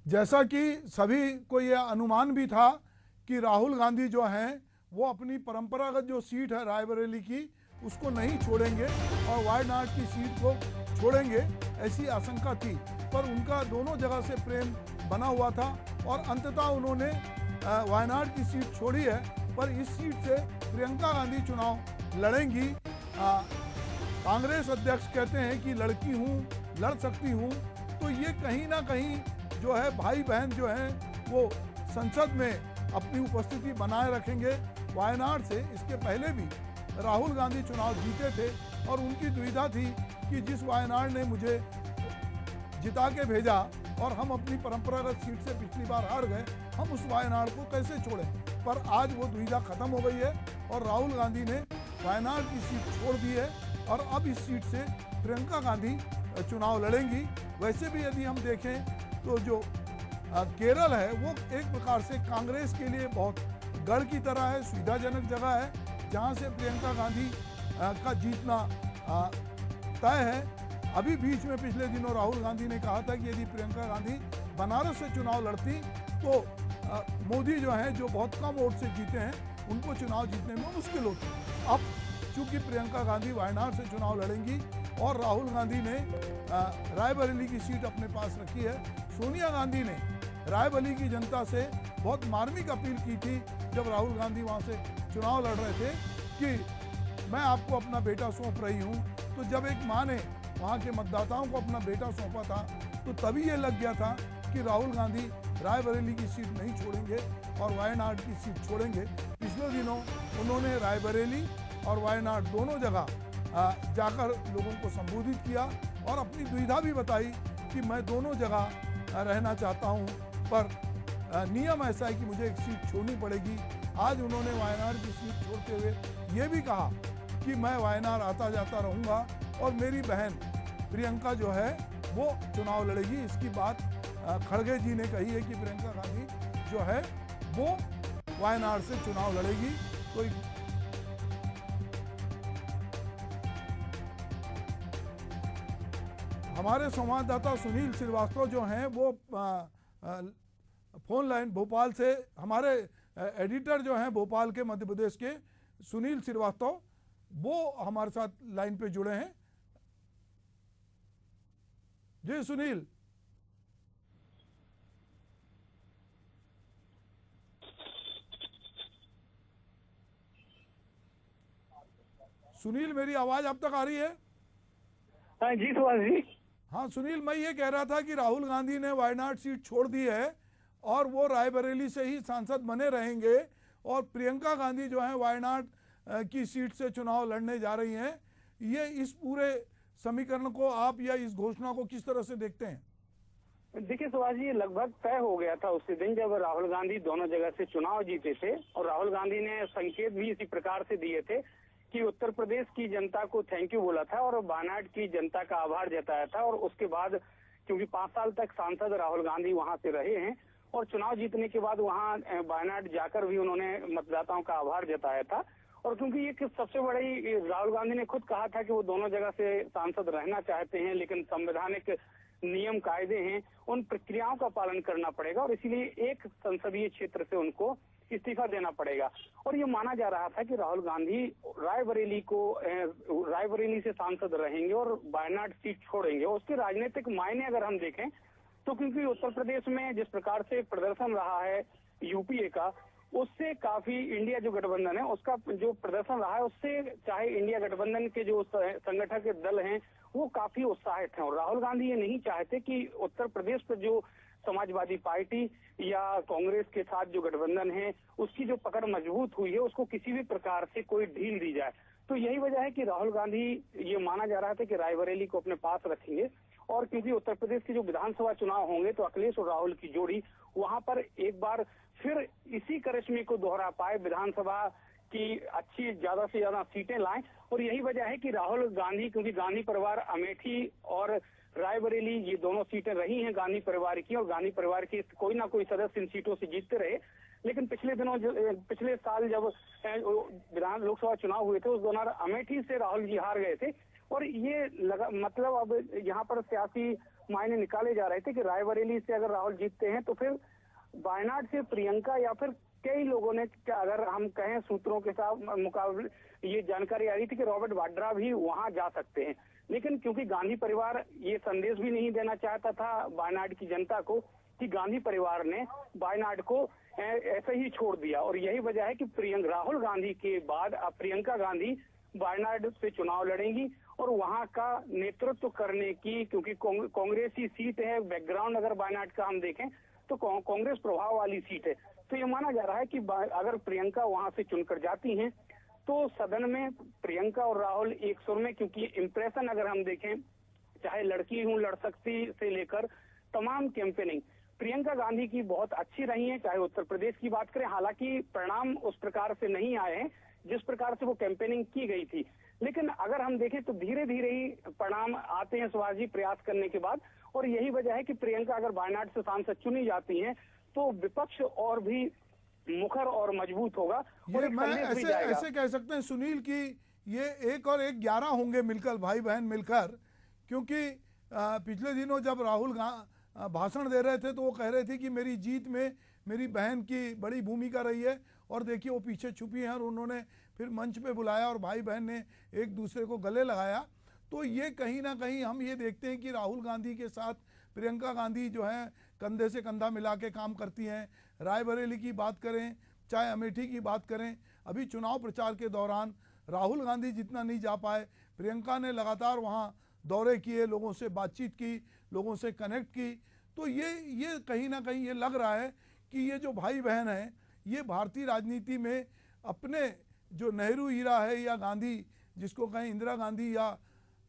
जैसा कि सभी को यह अनुमान भी था कि राहुल गांधी जो हैं वो अपनी परंपरागत जो सीट है रायबरेली की उसको नहीं छोड़ेंगे और वायनाड की सीट को छोड़ेंगे, ऐसी आशंका थी। पर उनका दोनों जगह से प्रेम बना हुआ था और अंततः उन्होंने वायनाड की सीट छोड़ी है। पर इस सीट से प्रियंका गांधी चुनाव लड़ेंगी। कांग्रेस अध्यक्ष कहते हैं कि लड़की हूँ, लड़ सकती हूँ, तो ये कहीं ना कहीं जो है भाई बहन जो हैं वो संसद में अपनी उपस्थिति बनाए रखेंगे। वायनाड से इसके पहले भी राहुल गांधी चुनाव जीते थे और उनकी दुविधा थी कि जिस वायनाड ने मुझे जिता के भेजा और हम अपनी परंपरागत सीट से पिछली बार हार गए, हम उस वायनाड को कैसे छोड़ें। पर आज वो दुविधा खत्म हो गई है और राहुल गांधी ने वायनाड की सीट छोड़ दी है और अब इस सीट से प्रियंका गांधी चुनाव लड़ेंगी। वैसे भी यदि हम देखें तो जो केरल है वो एक प्रकार से कांग्रेस के लिए बहुत गढ़ की तरह है, सुविधाजनक जगह है जहां से प्रियंका गांधी का जीतना तय है। अभी बीच में पिछले दिनों राहुल गांधी ने कहा था कि यदि प्रियंका गांधी बनारस से चुनाव लड़ती तो मोदी जो हैं जो बहुत कम वोट से जीते हैं उनको चुनाव जीतने में मुश्किल होती। अब चूंकि प्रियंका गांधी वायनाड से चुनाव लड़ेंगी और राहुल गांधी ने रायबरेली की सीट अपने पास रखी है। सोनिया गांधी ने रायबरेली की जनता से बहुत मार्मिक अपील की थी जब राहुल गांधी वहां से चुनाव लड़ रहे थे कि मैं आपको अपना बेटा सौंप रही हूं। तो जब एक माँ ने वहां के मतदाताओं को अपना बेटा सौंपा था तो तभी ये लग गया था कि राहुल गांधी रायबरेली की सीट नहीं छोड़ेंगे और वायनाड की सीट छोड़ेंगे। पिछले दिनों उन्होंने रायबरेली और वायनाड दोनों जगह जाकर लोगों को संबोधित किया और अपनी दुविधा भी बताई कि मैं दोनों जगह रहना चाहता हूं, पर नियम ऐसा है कि मुझे एक सीट छोड़नी पड़ेगी। आज उन्होंने वायनाड की सीट छोड़ते हुए ये भी कहा कि मैं वायनाड आता जाता रहूंगा और मेरी बहन प्रियंका जो है वो चुनाव लड़ेगी। इसकी बात खड़गे जी ने कही है कि प्रियंका गांधी जो है वो वायनाड से चुनाव लड़ेगी। तो हमारे संवाददाता सुनील श्रीवास्तव जो हैं वो फोन लाइन भोपाल से, हमारे एडिटर जो हैं भोपाल के मध्य प्रदेश के सुनील श्रीवास्तव, वो हमारे साथ लाइन पे जुड़े हैं। जी सुनील। सुनील मेरी आवाज अब तक आ रही है? हाँ जी सुभाष जी। हाँ सुनील, मैं ये कह रहा था कि राहुल गांधी ने वायनाड सीट छोड़ दी है और वो रायबरेली से ही सांसद बने रहेंगे और प्रियंका गांधी जो है वायनाड की सीट से चुनाव लड़ने जा रही हैं। ये इस पूरे समीकरण को आप या इस घोषणा को किस तरह से देखते हैं? देखिए सुभाष जी, लगभग तय हो गया था उसी दिन जब राहुल गांधी दोनों जगह से चुनाव जीते थे और राहुल गांधी ने संकेत भी इसी प्रकार से दिए थे कि उत्तर प्रदेश की जनता को थैंक यू बोला था और वायनाड की जनता का आभार जताया था। और उसके बाद क्योंकि 5 साल तक सांसद राहुल गांधी वहां से रहे हैं और चुनाव जीतने के बाद वहां वायनाड जाकर भी उन्होंने मतदाताओं का आभार जताया था। और क्योंकि ये सबसे बड़ी, राहुल गांधी ने खुद कहा था कि वो दोनों जगह से सांसद रहना चाहते हैं, लेकिन संवैधानिक नियम कायदे हैं, उन प्रक्रियाओं का पालन करना पड़ेगा और इसीलिए एक संसदीय क्षेत्र से उनको इस्तीफा देना पड़ेगा। और ये माना जा रहा था कि राहुल गांधी रायबरेली से सांसद रहेंगे और वायनाड सीट छोड़ेंगे। उसके राजनीतिक मायने अगर हम देखें तो क्योंकि उत्तर प्रदेश में जिस प्रकार से प्रदर्शन रहा है यूपीए का, उससे काफी इंडिया जो गठबंधन है उसका जो प्रदर्शन रहा है उससे चाहे इंडिया गठबंधन के जो संगठक दल हैं वो काफी उत्साहित हैं। और राहुल गांधी ये नहीं चाहते कि उत्तर प्रदेश पर जो समाजवादी पार्टी या कांग्रेस के साथ जो गठबंधन है उसकी जो पकड़ मजबूत हुई है उसको किसी भी प्रकार से कोई ढील दी जाए। तो यही वजह है कि राहुल गांधी, ये माना जा रहा था कि रायबरेली को अपने पास रखेंगे और क्योंकि उत्तर प्रदेश के जो विधानसभा चुनाव होंगे तो अखिलेश और राहुल की जोड़ी वहां पर एक बार फिर इसी करिश्मे को दोहरा पाए, विधानसभा की अच्छी ज्यादा से ज्यादा सीटें लाएं। और यही वजह है कि राहुल गांधी, क्योंकि गांधी परिवार अमेठी और रायबरेली ये दोनों सीटें रही हैं गांधी परिवार की और गांधी परिवार के कोई ना कोई सदस्य इन सीटों से जीतते रहे, लेकिन पिछले साल जब विधान लोकसभा चुनाव हुए थे उस दौरान अमेठी से राहुल जी हार गए थे। और ये मतलब अब यहाँ पर सियासी मायने निकाले जा रहे थे कि रायबरेली से अगर राहुल जीतते हैं तो फिर वायनाड से प्रियंका या फिर कई लोगों ने, अगर हम कहें सूत्रों के साथ मुकाबले, ये जानकारी आ रही थी कि रॉबर्ट वाड्रा भी वहां जा सकते हैं। लेकिन क्योंकि गांधी परिवार ये संदेश भी नहीं देना चाहता था वायनाड की जनता को कि गांधी परिवार ने वायनाड को ऐसे ही छोड़ दिया, और यही वजह है कि राहुल गांधी के बाद अब प्रियंका गांधी वायनाड से चुनाव लड़ेंगी और वहां का नेतृत्व करने की, क्योंकि कांग्रेसी सीट है, बैकग्राउंड अगर वायनाड का हम देखें तो कांग्रेस प्रभाव वाली सीट है, तो ये माना जा रहा है कि अगर प्रियंका वहां से चुनकर जाती हैं तो सदन में प्रियंका और राहुल एक सुर में, क्योंकि इम्प्रेशन अगर हम देखें, चाहे लड़की हूं लड़ सकती से लेकर तमाम कैंपेनिंग प्रियंका गांधी की बहुत अच्छी रही है, चाहे उत्तर प्रदेश की बात करें। हालांकि परिणाम उस प्रकार से नहीं आए हैं जिस प्रकार से वो कैंपेनिंग की गई थी, लेकिन अगर हम देखें तो धीरे धीरे ही परिणाम आते हैं सुभाष जी प्रयास करने के बाद, और यही वजह है कि प्रियंका अगर वायनाड से सांसद चुनी जाती हैं तो विपक्ष और भी मुखर और मजबूत होगा। और ये मैं ऐसे कह सकते हैं सुनील कि ये 1 और 1 11 होंगे मिलकर, भाई बहन मिलकर, क्योंकि पिछले दिनों जब राहुल भाषण दे रहे थे तो वो कह रहे थे कि मेरी जीत में मेरी बहन की बड़ी भूमिका रही है, और देखिए वो पीछे छुपी हैं और उन्होंने फिर मंच पे बुलाया और भाई बहन ने एक दूसरे को गले लगाया। तो ये कहीं ना कहीं हम ये देखते हैं कि राहुल गांधी के साथ प्रियंका गांधी जो है कंधे से कंधा मिला के काम करती हैं। रायबरेली की बात करें, चाहे अमेठी की बात करें, अभी चुनाव प्रचार के दौरान राहुल गांधी जितना नहीं जा पाए, प्रियंका ने लगातार वहाँ दौरे किए, लोगों से बातचीत की, लोगों से कनेक्ट की। तो ये कहीं ना कहीं ये लग रहा है कि ये जो भाई बहन हैं ये भारतीय राजनीति में अपने जो नेहरू हीरा है या गांधी जिसको कहें इंदिरा गांधी या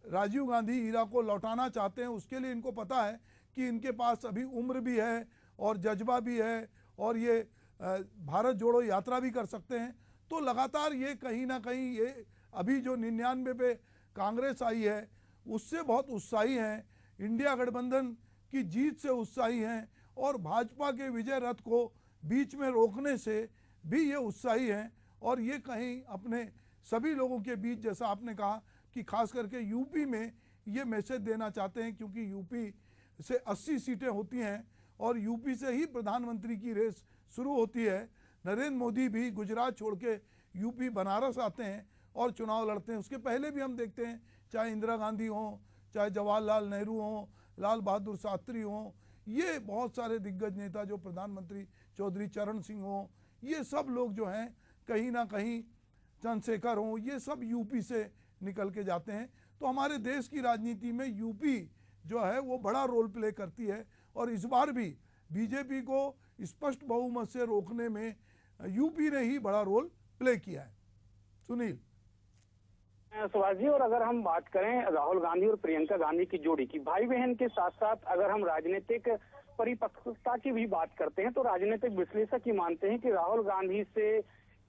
राजीव गांधी हीरा को लौटाना चाहते हैं। उसके लिए इनको पता है कि इनके पास अभी उम्र भी है और जज्बा भी है और ये भारत जोड़ो यात्रा भी कर सकते हैं। तो लगातार ये कहीं ना कहीं ये अभी जो 99 पे कांग्रेस आई है उससे बहुत उत्साही हैं, इंडिया गठबंधन की जीत से उत्साही हैं, और भाजपा के विजय रथ को बीच में रोकने से भी ये उत्साही हैं। और ये कहीं अपने सभी लोगों के बीच, जैसा आपने कहा कि खास करके यूपी में ये मैसेज देना चाहते हैं, क्योंकि यूपी से 80 सीटें होती हैं और यूपी से ही प्रधानमंत्री की रेस शुरू होती है। नरेंद्र मोदी भी गुजरात छोड़ के यूपी बनारस आते हैं और चुनाव लड़ते हैं। उसके पहले भी हम देखते हैं, चाहे इंदिरा गांधी हों, चाहे जवाहरलाल नेहरू हों, लाल बहादुर शास्त्री हों, ये बहुत सारे दिग्गज नेता जो प्रधानमंत्री चौधरी चरण सिंह हों, ये सब लोग जो हैं कहीं ना कहीं, चंद्रशेखर हों, ये सब यूपी से निकल के जाते हैं। तो हमारे देश की राजनीति में यूपी जो है वो बड़ा रोल प्ले करती है, और इस बार भी बीजेपी को स्पष्ट बहुमत से रोकने में यूपी ने ही बड़ा रोल प्ले किया है। सुनील। सुभाष जी, और अगर हम बात करें राहुल गांधी और प्रियंका गांधी की जोड़ी की, भाई बहन के साथ साथ अगर हम राजनीतिक परिपक्वता की भी बात करते हैं तो राजनीतिक विश्लेषक ही मानते हैं कि राहुल गांधी से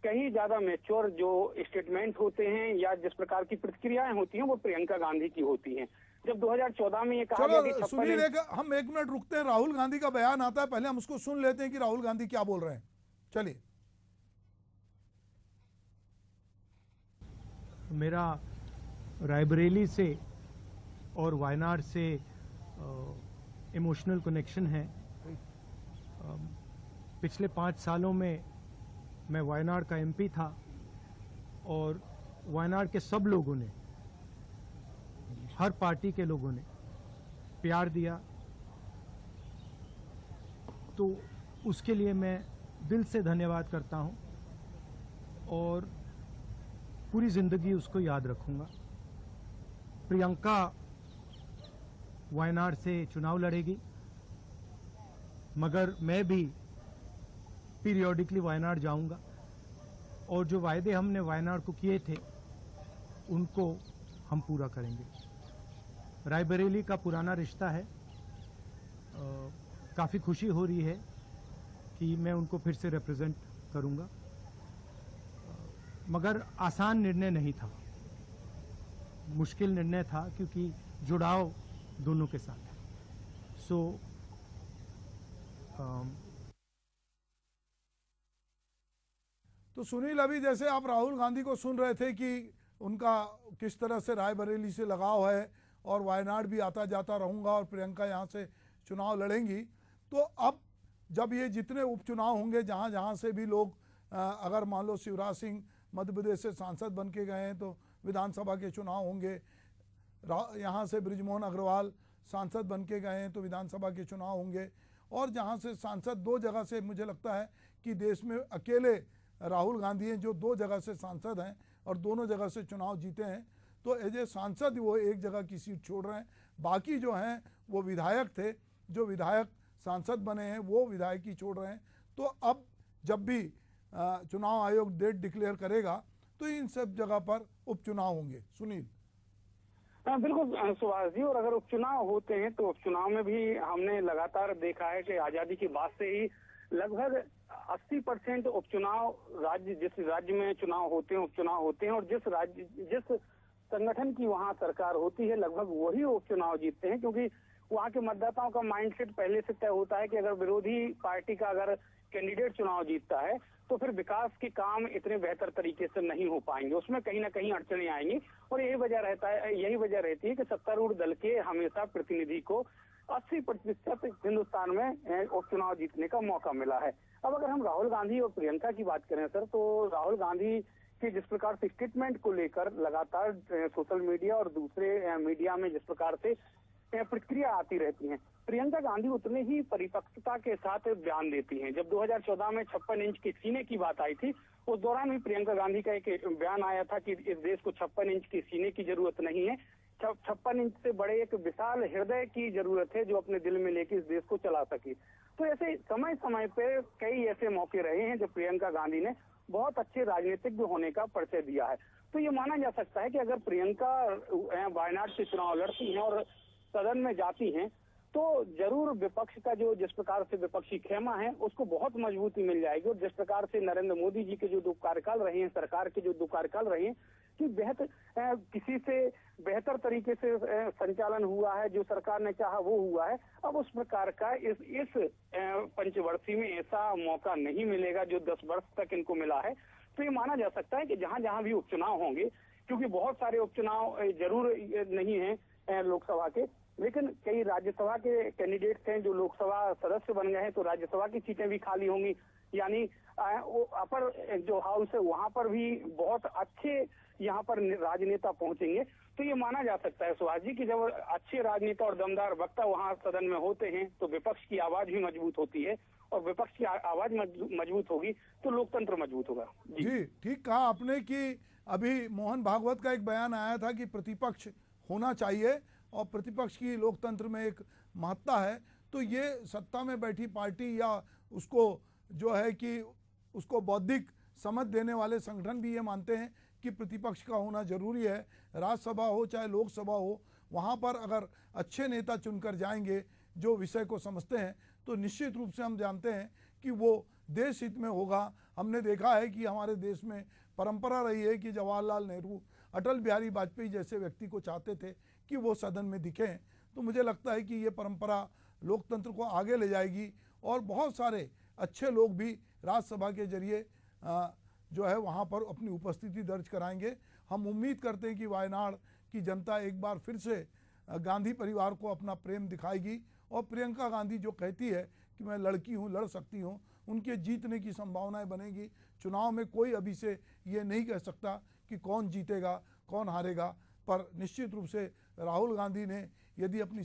कहीं ज्यादा मैच्योर जो स्टेटमेंट होते हैं या जिस प्रकार की प्रतिक्रियाएं होती हैं वो प्रियंका गांधी की होती हैं। जब 2014 में ये कहा गया कि सुनील, हम 1 मिनट रुकते हैं, राहुल गांधी का बयान आता है, पहले हम उसको सुन लेते हैं कि राहुल गांधी क्या बोल रहे हैं। चलिए। मेरा रायबरेली से और वायनाड से इमोशनल कनेक्शन है। पिछले 5 सालों में मैं वायनाड का एमपी था और वायनाड के सब लोगों ने, हर पार्टी के लोगों ने प्यार दिया, तो उसके लिए मैं दिल से धन्यवाद करता हूं और पूरी जिंदगी उसको याद रखूंगा। प्रियंका वायनाड से चुनाव लड़ेगी, मगर मैं भी पीरियोडिकली वायनाड जाऊंगा और जो वायदे हमने वायनाड को किए थे उनको हम पूरा करेंगे। रायबरेली का पुराना रिश्ता है, काफ़ी खुशी हो रही है कि मैं उनको फिर से रिप्रेजेंट करूंगा, मगर आसान निर्णय नहीं था, मुश्किल निर्णय था क्योंकि जुड़ाव दोनों के साथ है। तो सुनील, अभी जैसे आप राहुल गांधी को सुन रहे थे कि उनका किस तरह से रायबरेली से लगाव है और वायनाड भी आता जाता रहूँगा और प्रियंका यहाँ से चुनाव लड़ेंगी। तो अब जब ये जितने उपचुनाव होंगे जहाँ जहाँ से भी लोग अगर मान लो शिवराज सिंह मध्य प्रदेश से सांसद बन के गए हैं तो विधानसभा के चुनाव होंगे, यहाँ से बृजमोहन अग्रवाल सांसद बन के गए हैं तो विधानसभा के चुनाव होंगे, और जहाँ से सांसद दो जगह से मुझे लगता है कि देश में अकेले राहुल गांधी हैं जो दो जगह से सांसद हैं और दोनों जगह से चुनाव जीते हैं। तो एज ए सांसद वो एक जगह की सीट छोड़ रहे हैं, बाकी जो हैं वो विधायक थे, जो विधायक सांसद बने हैं वो विधायक ही छोड़ रहे हैं। तो अब जब भी चुनाव आयोग डेट डिक्लेयर करेगा तो इन सब जगह पर उपचुनाव होंगे। सुनील। बिल्कुल सुभाष जी, और अगर उपचुनाव होते हैं तो उपचुनाव में भी हमने लगातार देखा है कि आजादी के बाद से ही लगभग 80% उपचुनाव जिस राज्य में चुनाव होते हैं उपचुनाव होते हैं, और जिस संगठन की वहाँ सरकार होती है लगभग वही उपचुनाव जीतते हैं, क्योंकि वहाँ के मतदाताओं का माइंडसेट पहले से तय होता है कि अगर विरोधी पार्टी का अगर कैंडिडेट चुनाव जीतता है तो फिर विकास के काम इतने बेहतर तरीके से नहीं हो पाएंगे, उसमें कहीं ना कहीं अड़चने आएंगी। और यही वजह रहती है कि सत्तारूढ़ दल के हमेशा प्रतिनिधि को 80% हिंदुस्तान में उपचुनाव जीतने का मौका मिला है। अब अगर हम राहुल गांधी और प्रियंका की बात करें सर, तो राहुल गांधी के जिस प्रकार से स्टेटमेंट को लेकर लगातार सोशल मीडिया और दूसरे मीडिया में जिस प्रकार से प्रतिक्रिया आती रहती है, प्रियंका गांधी उतने ही परिपक्वता के साथ बयान देती हैं। जब 2014 में 56 इंच के सीने की बात आई थी, उस दौरान भी प्रियंका गांधी का एक बयान आया था कि इस देश को 56 इंच के सीने की जरूरत नहीं है, 56 इंच से बड़े एक विशाल हृदय की जरूरत है जो अपने दिल में लेके इस देश को चला सके। तो ऐसे समय समय पे कई ऐसे मौके रहे हैं जब प्रियंका गांधी ने बहुत अच्छे राजनीतिज्ञ होने का परिचय दिया है। तो ये माना जा सकता है कि अगर प्रियंका वायनाड से चुनाव लड़ती हैं और सदन में जाती हैं तो जरूर विपक्ष का जो जिस प्रकार से विपक्षी खेमा है उसको बहुत मजबूती मिल जाएगी। और जिस प्रकार से नरेंद्र मोदी जी के जो 2 कार्यकाल रहे हैं, सरकार के जो 2 कार्यकाल रहे हैं कि किसी से बेहतर तरीके से संचालन हुआ है, जो सरकार ने चाहा वो हुआ है। अब उस प्रकार का इस पंचवर्षीय में ऐसा मौका नहीं मिलेगा जो 10 वर्ष तक इनको मिला है। तो ये माना जा सकता है कि जहां जहां भी उपचुनाव होंगे, क्योंकि बहुत सारे उपचुनाव जरूर नहीं है लोकसभा के, लेकिन कई राज्यसभा के कैंडिडेट्स हैं जो लोकसभा सदस्य बन गए हैं, तो राज्यसभा की सीटें भी खाली होंगी। यानी अपर जो हाउस है वहां पर भी बहुत अच्छे यहाँ पर राजनेता पहुंचेंगे। तो ये माना जा सकता है सुभाष जी कि जब अच्छे राजनेता और दमदार वक्ता वहां सदन में होते हैं तो विपक्ष की आवाज भी मजबूत होती है, और विपक्ष की आवाज मजबूत होगी तो लोकतंत्र मजबूत होगा। जी ठीक कहा आपने कि अभी मोहन भागवत का एक बयान आया था कि प्रतिपक्ष होना चाहिए और प्रतिपक्ष की लोकतंत्र में एक महत्ता है। तो ये सत्ता में बैठी पार्टी या उसको जो है कि उसको बौद्धिक समझ देने वाले संगठन भी ये मानते हैं कि प्रतिपक्ष का होना जरूरी है। राज्यसभा हो चाहे लोकसभा हो, वहाँ पर अगर अच्छे नेता चुनकर जाएंगे जो विषय को समझते हैं तो निश्चित रूप से हम जानते हैं कि वो देश हित में होगा। हमने देखा है कि हमारे देश में परंपरा रही है कि जवाहरलाल नेहरू, अटल बिहारी वाजपेयी जैसे व्यक्ति को चाहते थे कि वो सदन में दिखें। तो मुझे लगता है कि ये परंपरा लोकतंत्र को आगे ले जाएगी और बहुत सारे अच्छे लोग भी राज्यसभा के जरिए जो है वहाँ पर अपनी उपस्थिति दर्ज कराएंगे। हम उम्मीद करते हैं कि वायनाड की जनता एक बार फिर से गांधी परिवार को अपना प्रेम दिखाएगी और प्रियंका गांधी जो कहती है कि मैं लड़की हूँ, लड़ सकती हूँ, उनके जीतने की संभावनाएं बनेगी। चुनाव में कोई अभी से ये नहीं कह सकता कि कौन जीतेगा कौन हारेगा, पर निश्चित रूप से राहुल गांधी ने यदि अपनी